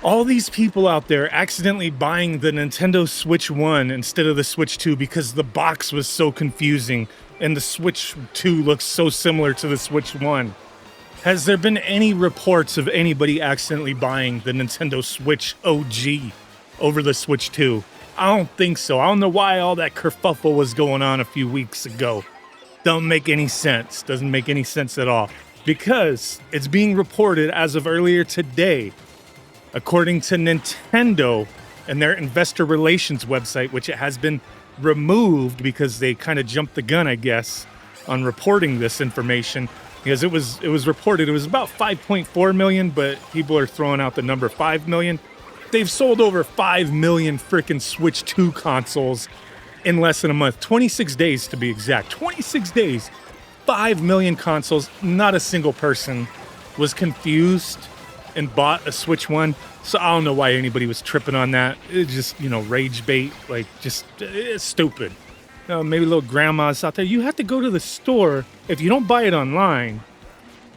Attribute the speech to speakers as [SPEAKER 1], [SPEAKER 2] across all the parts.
[SPEAKER 1] all these people out there accidentally buying the Nintendo Switch 1 instead of the Switch 2 because the box was so confusing and the Switch 2 looks so similar to the Switch 1. Has there been any reports of anybody accidentally buying the Nintendo Switch OG over the Switch 2? I don't think so. I don't know why all that kerfuffle was going on a few weeks ago. Don't make any sense. Doesn't make any sense at all. Because it's being reported as of earlier today, according to Nintendo and their investor relations website, which it has been removed because they kind of jumped the gun, I guess, on reporting this information. Because it was reported it was about 5.4 million, but people are throwing out the number 5 million. They've sold over 5 million freaking Switch 2 consoles in less than a month. 26 days to be exact. 26 days. 5 million consoles. Not a single person was confused and bought a Switch 1. So I don't know why anybody was tripping on that. It's just, rage bait. Like, just, it's stupid. Maybe little grandmas out there. You have to go to the store. If you don't buy it online,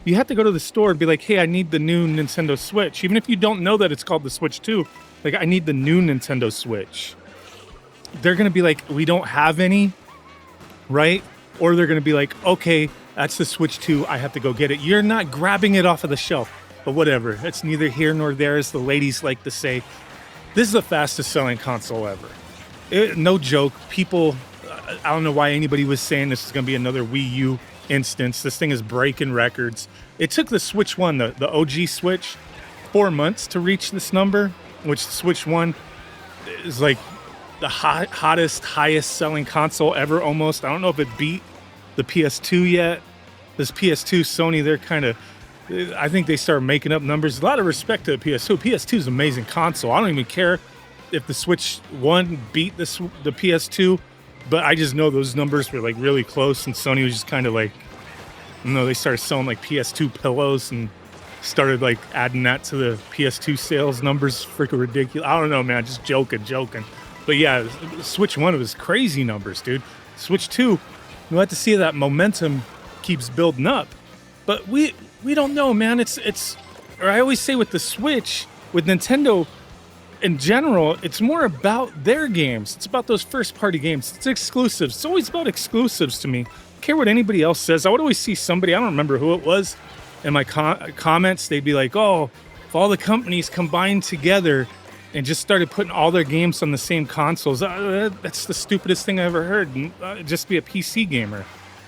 [SPEAKER 1] you have to go to the store and be like, hey, I need the new Nintendo Switch. Even if you don't know that it's called the Switch 2, like, I need the new Nintendo Switch. They're going to be like, we don't have any, right? Or they're going to be like, okay, that's the Switch 2. I have to go get it. You're not grabbing it off of the shelf. But whatever. It's neither here nor there, as the ladies like to say. This is the fastest selling console ever. No joke. People, I don't know why anybody was saying this is going to be another Wii U instance. This thing is breaking records. It took the Switch 1, the OG Switch, 4 months to reach this number, which the Switch 1 is like the hottest, highest selling console ever almost. I don't know if it beat the PS2 yet. This PS2, Sony, they're kind of, I think they started making up numbers. A lot of respect to the PS2. PS2 is an amazing console. I don't even care if the Switch 1 beat the PS2, but I just know those numbers were like really close, and Sony was just kind of like, they started selling like PS2 pillows and started like adding that to the PS2 sales numbers. Freaking ridiculous. I don't know, man. Just joking. But yeah, Switch 1 was crazy numbers, dude. Switch 2, we'll have to see that momentum keeps building up. But we don't know, man. Or I always say with the Switch, with Nintendo in general, it's more about their games. It's about those first-party games. It's exclusives. It's always about exclusives to me. I don't care what anybody else says. I would always see somebody, I don't remember who it was, in my comments, they'd be like, oh, if all the companies combined together and just started putting all their games on the same consoles, that's the stupidest thing I ever heard. Just be a PC gamer.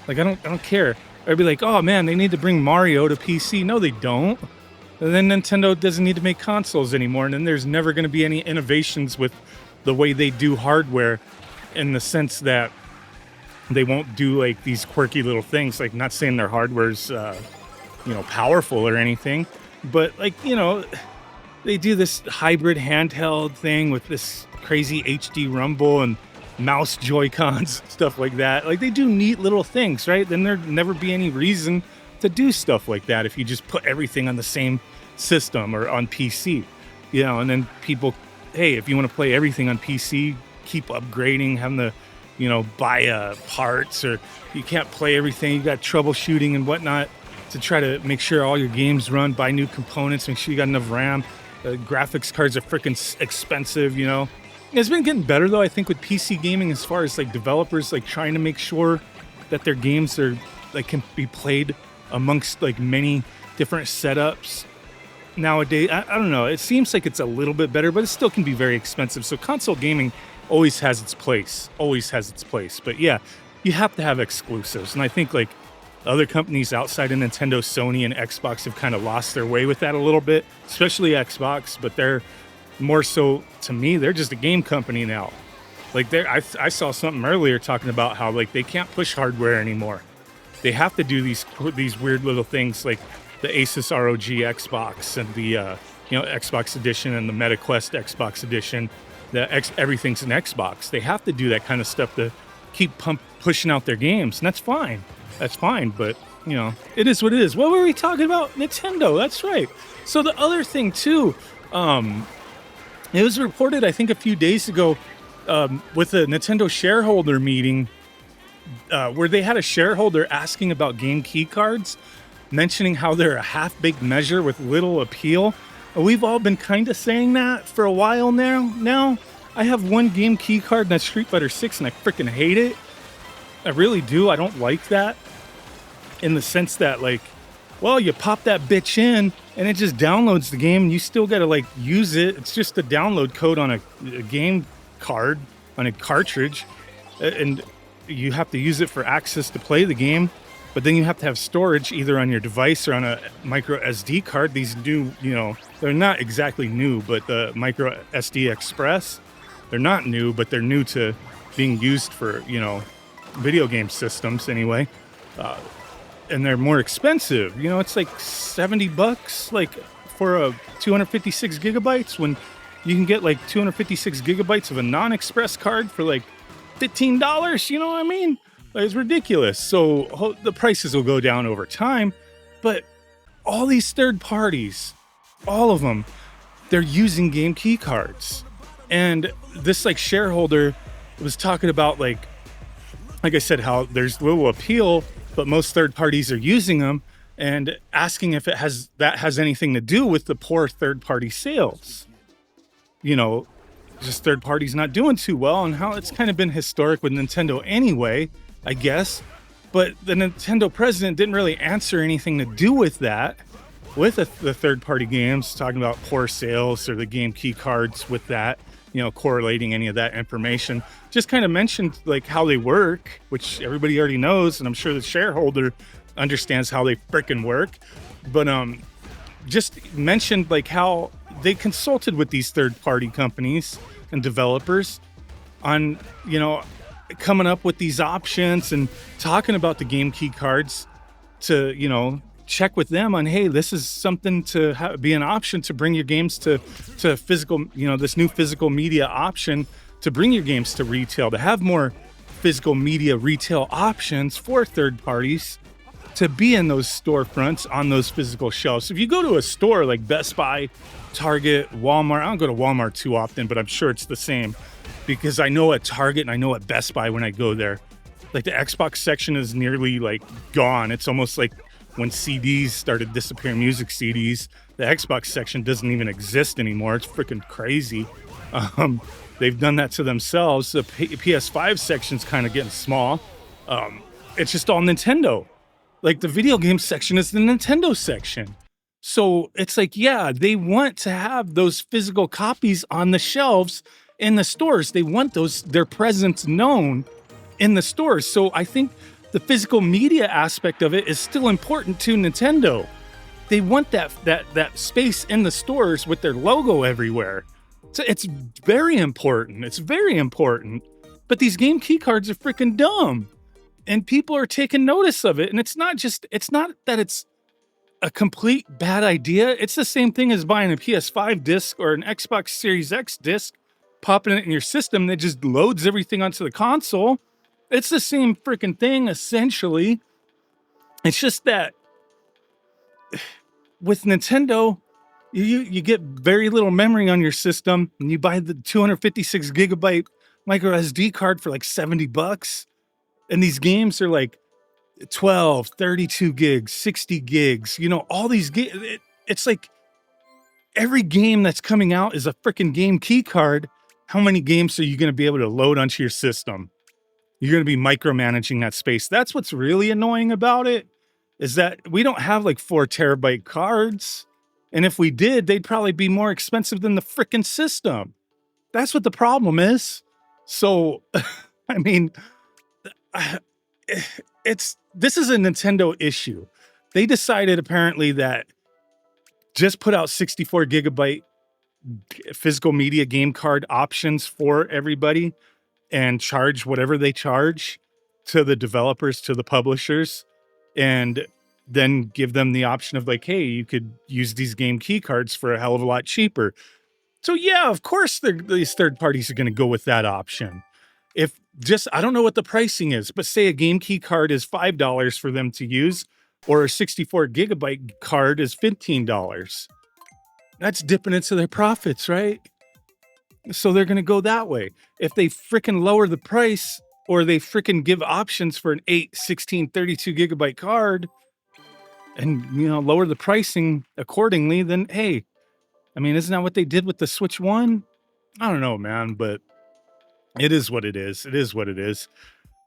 [SPEAKER 1] Like, I don't care. I'd be like, oh man, they need to bring Mario to PC. No, they don't. And then Nintendo doesn't need to make consoles anymore. And then there's never going to be any innovations with the way they do hardware, in the sense that they won't do like these quirky little things. Like, not saying their hardware's, powerful or anything, but like, they do this hybrid handheld thing with this crazy HD rumble and mouse Joy-Cons, stuff like that. Like, they do neat little things, right? Then there'd never be any reason to do stuff like that if you just put everything on the same system or on PC, and then people, hey, if you want to play everything on PC, keep upgrading, having to, buy parts, or you can't play everything, you got troubleshooting and whatnot to try to make sure all your games run, buy new components, make sure you got enough RAM. Graphics cards are freaking expensive, It's been getting better, though, I think, with PC gaming, as far as like developers like trying to make sure that their games are like can be played amongst like many different setups nowadays. I don't know. It seems like it's a little bit better, but it still can be very expensive. So console gaming always has its place. But yeah, you have to have exclusives, and I think like other companies outside of Nintendo, Sony, and Xbox have kind of lost their way with that a little bit, especially Xbox. But they're more so, to me, they're just a game company now. Like, I saw something earlier talking about how like they can't push hardware anymore. They have to do these weird little things like the Asus ROG Xbox and the Xbox Edition and the MetaQuest Xbox Edition. Everything's an Xbox. They have to do that kind of stuff to keep pushing out their games, and that's fine. But it is what it is. What were we talking about? Nintendo. That's right. So the other thing too, it was reported, I think, a few days ago with a Nintendo shareholder meeting where they had a shareholder asking about game key cards, mentioning how they're a half-baked measure with little appeal. We've all been kind of saying that for a while now. Now, I have one game key card, and that's Street Fighter 6, and I freaking hate it. I really do. I don't like that in the sense that, like, well, you pop that bitch in and it just downloads the game and you still got to like use it. It's just a download code on a game card, on a cartridge, and you have to use it for access to play the game. But then you have to have storage either on your device or on a micro SD card. These new, they're not exactly new, but the micro SD Express, they're not new, but they're new to being used for, video game systems anyway. And they're more expensive. It's like $70 like for a 256 gigabytes when you can get like 256 gigabytes of a non-express card for like $15. You know what I mean? It's ridiculous. So the prices will go down over time, but all these third parties, all of them, they're using game key cards. And this like shareholder was talking about like I said, how there's little appeal, but most third parties are using them, and asking if that has anything to do with the poor third party sales. Just third parties not doing too well, and how it's kind of been historic with Nintendo anyway, I guess. But the Nintendo president didn't really answer anything to do with that, with the third party games, talking about poor sales or the game key cards with that, correlating any of that information. Just kind of mentioned like how they work, which everybody already knows, and I'm sure the shareholder understands how they frickin' work. But just mentioned like how they consulted with these third-party companies and developers on, coming up with these options and talking about the game key cards to, check with them on, hey, this is something to be an option to bring your games to physical, this new physical media option to bring your games to retail, to have more physical media retail options for third parties to be in those storefronts on those physical shelves. If you go to a store like Best Buy, Target, Walmart, I don't go to Walmart too often, but I'm sure it's the same because I know at Target and I know at Best Buy when I go there, like the Xbox section is nearly like gone. It's almost like when CDs started disappearing, music CDs, the Xbox section doesn't even exist anymore. It's freaking crazy. They've done that to themselves. The PS5 section's kind of getting small. It's just all Nintendo. Like the video game section is the Nintendo section. So it's like, yeah, they want to have those physical copies on the shelves in the stores. They want their presence known in the stores. So I think the physical media aspect of it is still important to Nintendo. They want that space in the stores with their logo everywhere. So it's very important. It's very important. But these game key cards are freaking dumb. And people are taking notice of it. And it's not that it's a complete bad idea. It's the same thing as buying a PS5 disc or an Xbox Series X disc, popping it in your system that just loads everything onto the console. It's the same freaking thing, essentially. It's just that with Nintendo, you get very little memory on your system, and you buy the 256 gigabyte micro SD card for like $70. And these games are like 12, 32 gigs, 60 gigs, all these gigs. It's like every game that's coming out is a freaking game key card. How many games are you going to be able to load onto your system? You're going to be micromanaging that space. That's what's really annoying about it, is that we don't have like 4 terabyte cards. And if we did, they'd probably be more expensive than the freaking system. That's what the problem is. So, I mean, this is a Nintendo issue. They decided apparently that just put out 64 gigabyte physical media game card options for everybody and charge whatever they charge to the developers, to the publishers, and then give them the option of like, hey, you could use these game key cards for a hell of a lot cheaper. So yeah, of course these third parties are going to go with that option. I don't know what the pricing is, but say a game key card is $5 for them to use, or a 64 gigabyte card is $15. That's dipping into their profits, right? So they're going to go that way. If they freaking lower the price, or they freaking give options for an 8, 16, 32 gigabyte card and, lower the pricing accordingly, then hey, I mean, isn't that what they did with the Switch 1? I don't know, man, but it is what it is. It is what it is.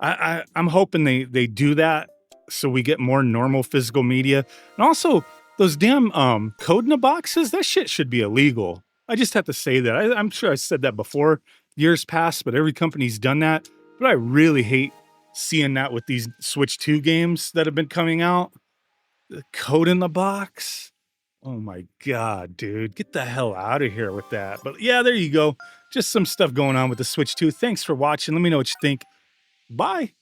[SPEAKER 1] I'm hoping they do that so we get more normal physical media. And also those damn code in the boxes, that shit should be illegal. I just have to say that. I'm sure I said that before years past, but every company's done that. But I really hate seeing that with these Switch 2 games that have been coming out. The code in the box. Oh my god, dude. Get the hell out of here with that. But yeah, there you go. Just some stuff going on with the Switch 2. Thanks for watching. Let me know what you think. Bye.